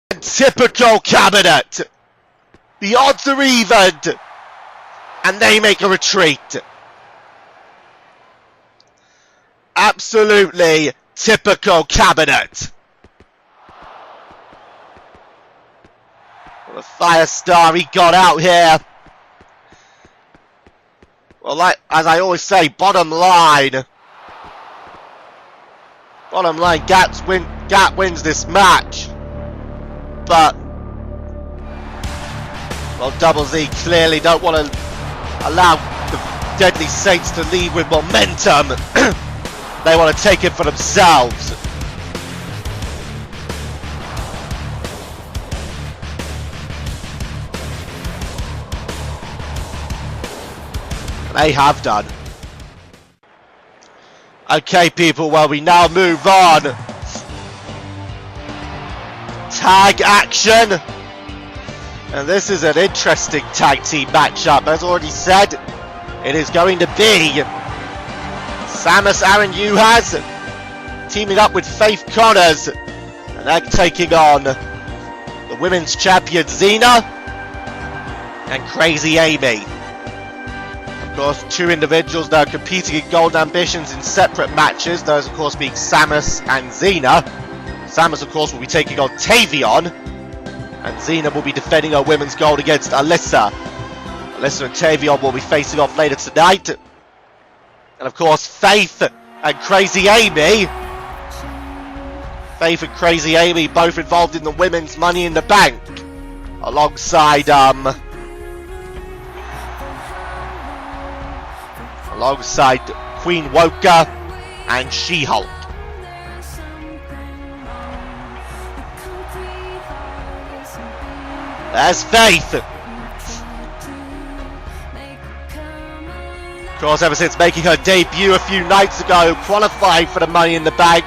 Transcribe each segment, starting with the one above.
Typical cabinet. The odds are even, and they make a retreat. Absolutely typical cabinet. What a fire star he got out here. Well, like as I always say, bottom line, Gat wins this match. But well, Double Z clearly don't want to allow the Deadly Saints to leave with momentum. They want to take it for themselves. They have done. Okay, people, well, we now move on. Tag action. And this is an interesting tag team matchup. As already said, it is going to be Samus, Aran, Juhasz teaming up with Faith Connors. And they're taking on the women's champion Zeena and Crazy Amy. Of course, two individuals that are competing in Gold Ambitions in separate matches. Those, of course, being Samus and Zeena. Samus, of course, will be taking on Tavion. And Zeena will be defending her women's gold against Alyssa. Alyssa and Tavion will be facing off later tonight. And, of course, Faith and Crazy Amy. Faith and Crazy Amy both involved in the women's Money in the Bank. Alongside, Queen Woka and She-Hulk. There's Faith. Of course, ever since making her debut a few nights ago, qualifying for the Money in the Bank,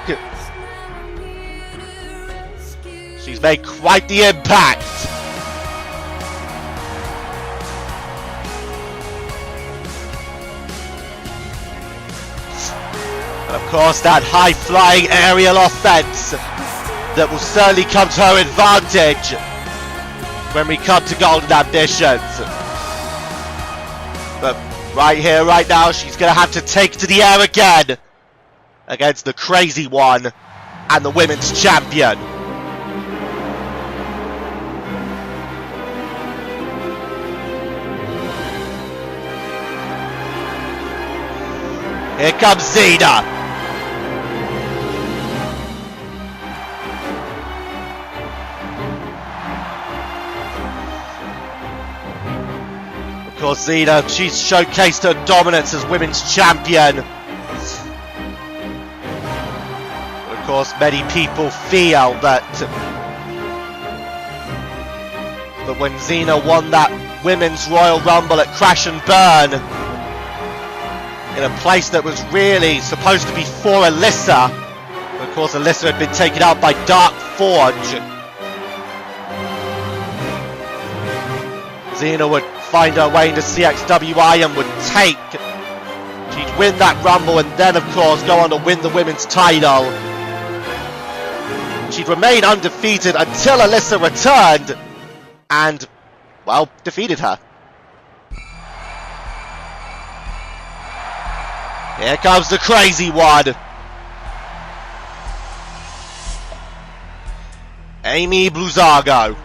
she's made quite the impact. And of course, that high-flying aerial offense that will certainly come to her advantage when we come to Golden Ambitions. But right here, right now, she's going to have to take to the air again against the Crazy One and the Women's Champion. Here comes Zeena. Of course, Zeena, she's showcased her dominance as women's champion. Of course, many people feel that when Zeena won that Women's Royal Rumble at Crash and Burn, in a place that was really supposed to be for Alyssa, but of course Alyssa had been taken out by Dark Forge, Zeena would find her way into CXWI and would she'd win that Rumble and then of course go on to win the women's title. She'd remain undefeated until Alyssa returned and, well, defeated her. Here comes the Crazy One. Amy Bluzago.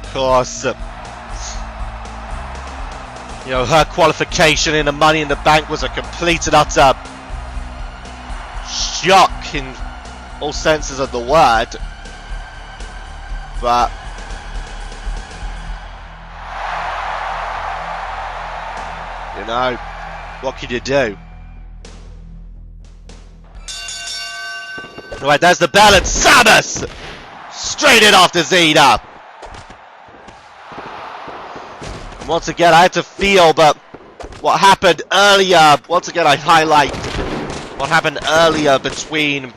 Of course, you know, her qualification in the Money in the Bank was a complete and utter shock in all senses of the word. But you know, what can you do? Right, there's the bell and Samus straight in after Zeena. And once again, I had to feel, but what happened earlier, once again I highlight what happened earlier between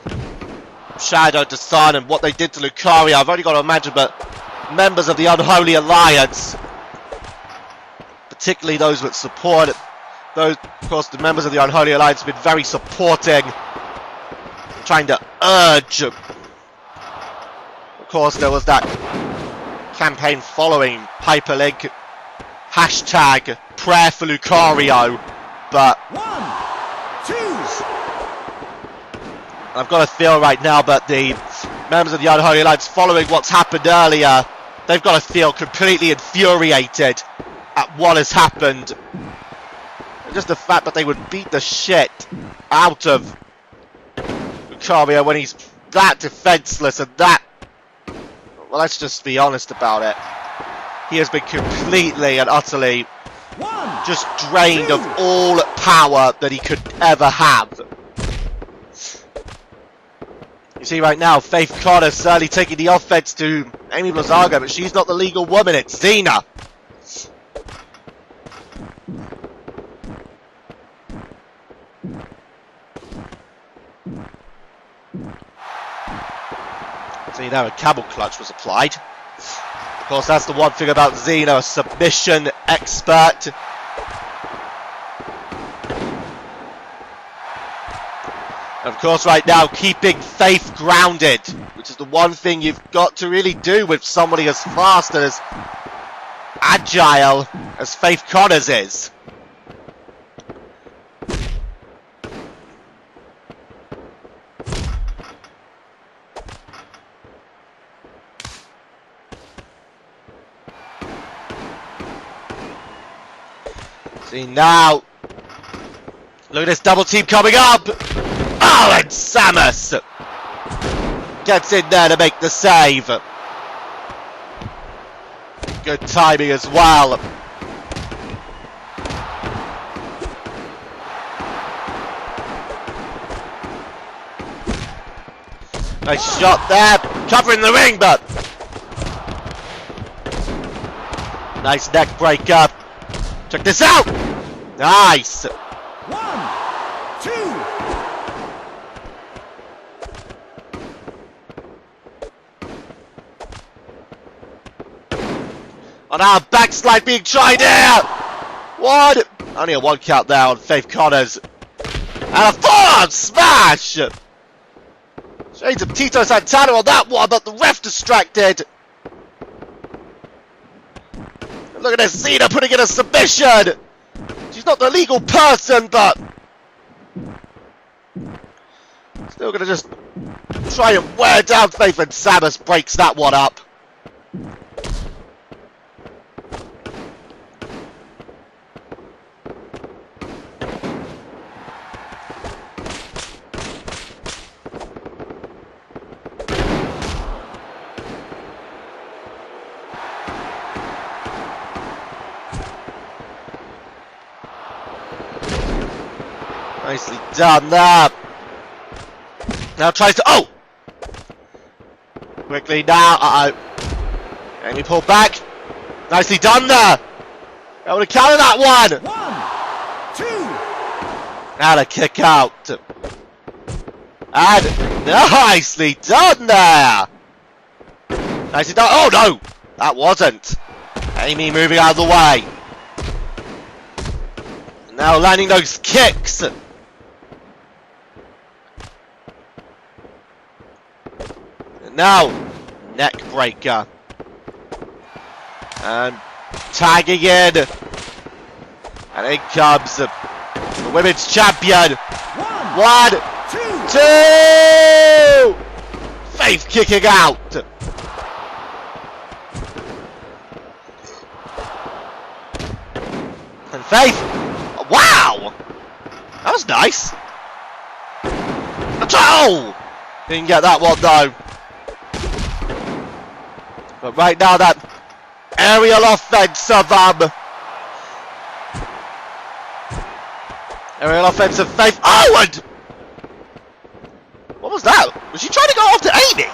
Shadow, Desann, and what they did to Lucaria. I've only got to imagine, but members of the Unholy Alliance, particularly those that support Those, of course, the members of the Unholy Alliance have been very supporting, trying to urge. Of course, there was that campaign following Hyperlink, hashtag prayer for Lucario, but I've got a feel right now that the members of the Unholy Alliance, following what's happened earlier, they've got to feel completely infuriated at what has happened. Just the fact that they would beat the shit out of Lucario when he's that defenseless and that... Well, let's just be honest about it. He has been completely and utterly just drained of all power that he could ever have. You see right now, Faith Connor's certainly taking the offense to Amy Blazago, but she's not the legal woman, it's Zeena. Zeena, a camel clutch was applied. Of course, that's the one thing about Zeena, a submission expert. Of course, right now, keeping Faith grounded, which is the one thing you've got to really do with somebody as fast and as agile as Faith Connors is. See now, look at this double team coming up. Oh, and Samus gets in there to make the save. Good timing as well. Nice shot there, covering the ring, but nice neck breaker. Check this out. Nice. 1, 2. Oh, now backslide being tried here. One. Only a 1 count there on Faith Connors. And a forearm smash. Shades of Tito Santana on that one, but the ref distracted. Look at this, Zeena putting in a submission. She's not the legal person, but still gonna just try and wear down Faith, and Samus breaks that one up. Nicely done there. Now tries to... Oh! Quickly now. Uh-oh. Amy pull back. Nicely done there. I would have counted that one. 1, 2. Now to kick out. And nicely done there. Nicely done. Oh no! That wasn't. Amy moving out of the way. Now landing those kicks. Now, neck breaker. And tagging in. And in comes the women's champion. 1, 2. Faith kicking out. And Faith. Wow! That was nice. Oh! Didn't get that one though. But right now, that aerial offense of Faith. Oh, and what was that? Was she trying to go after Amy?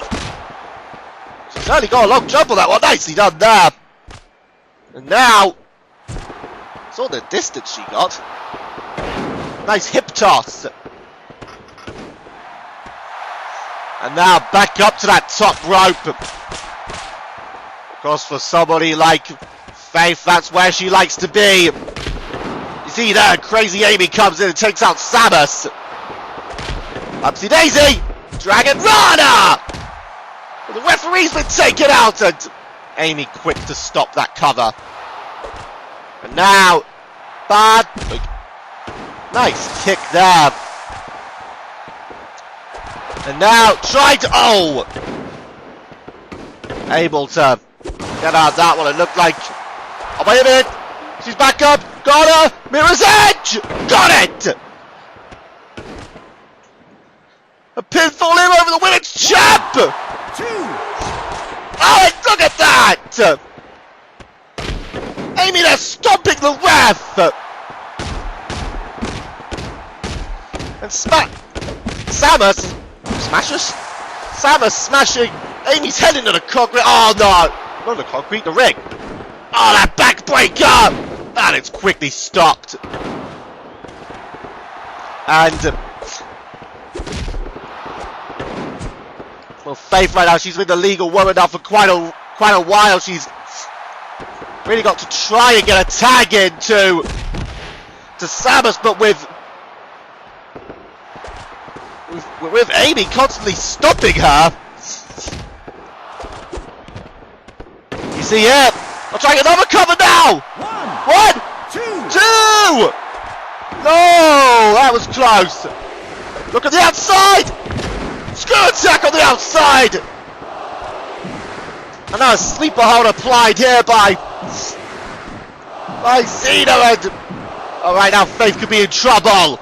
She certainly got a long jump on that one. Nicely done there. And now, saw the distance she got. Nice hip toss. And now back up to that top rope. Of course, for somebody like Faith, that's where she likes to be. You see there, Crazy Amy comes in and takes out Samus. Upsy daisy! Dragon Rana! The referee's been taken out, and Amy quick to stop that cover. And now, bad. Nice kick there. And now, trying to. Oh! Able to get out that one. It looked like. Oh, wait a minute. She's back up. Got her. Mirror's Edge. Got it. A pinfall in over the women's champ. 2. Oh, and look at that. Amy there stomping the ref. And Samus smashing Amy's head into the concrete. Oh no. Not the concrete, the ring. Oh, that backbreaker! And it's quickly stopped. And well, Faith right now, she's been the legal woman now for quite a while. She's really got to try and get a tag into Samus, but with Amy constantly stopping her. You see here, I'll try another cover now! 1, 2! No! That was close! Look at the outside! Screw attack on the outside! And now a sleeper hold applied here by Zeena, and alright, now Faith could be in trouble!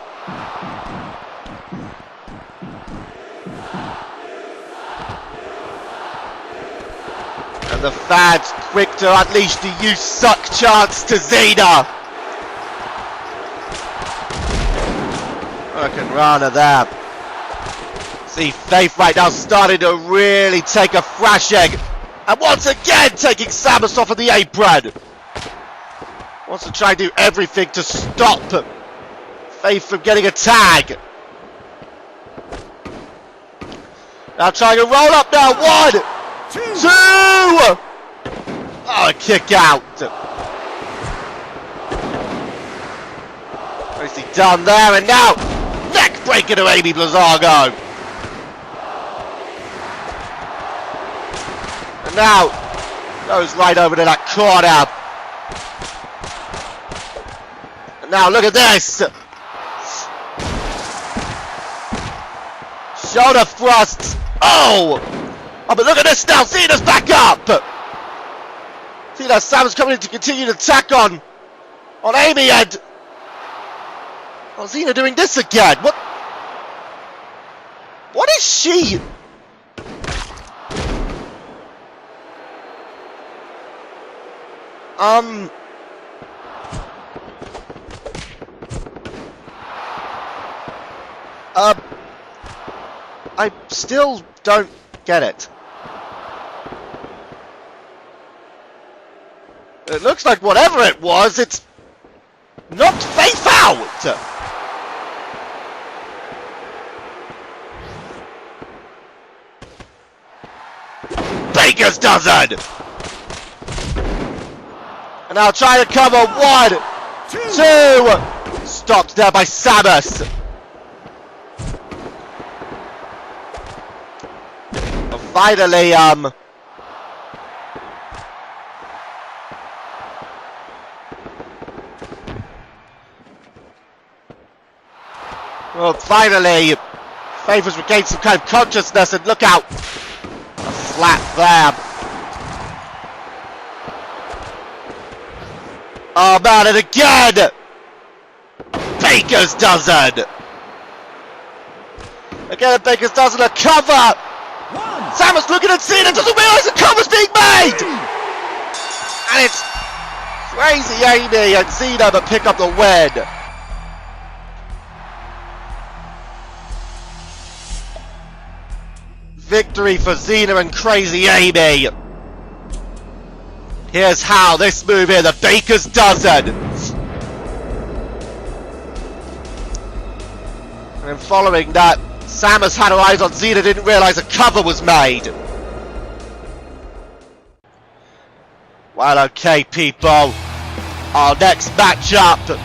And the fans quick to unleash the "you suck" chants to Zeena. Hurricane Rana there. See Faith right now starting to really take a thrashing. And once again taking Samus off of the apron. Wants to try and do everything to stop Faith from getting a tag. Now trying to roll up now. 1, 2! Oh, a kick out. Nicely done there, and now neck breaker to Amy Blazzago. And now goes right over to that corner. And now look at this. Shoulder thrusts. Oh! Oh, but look at this now. Zeena's back up. See that Samus coming in to continue to attack on Amy, and oh, Zeena doing this again. What is she? I still don't get it. It looks like whatever it was, it's knocked Faith out! Baker's dozen! And now trying to cover 1, 2! Stopped there by Samus! But finally, well, finally, Faith has regained some kind of consciousness, and look out! A slap there. Oh man, and again! Baker's dozen! Again, Baker's dozen, a cover! Samus looking at Zeena, doesn't realise the cover's being made! And it's Crazy Amy and Zeena that pick up the win. Victory for Zeena and Crazy Amy. Here's how this move here, the Baker's Dozen. And following that, Samus had her eyes on Zeena, didn't realise a cover was made. Well, okay, people. Our next matchup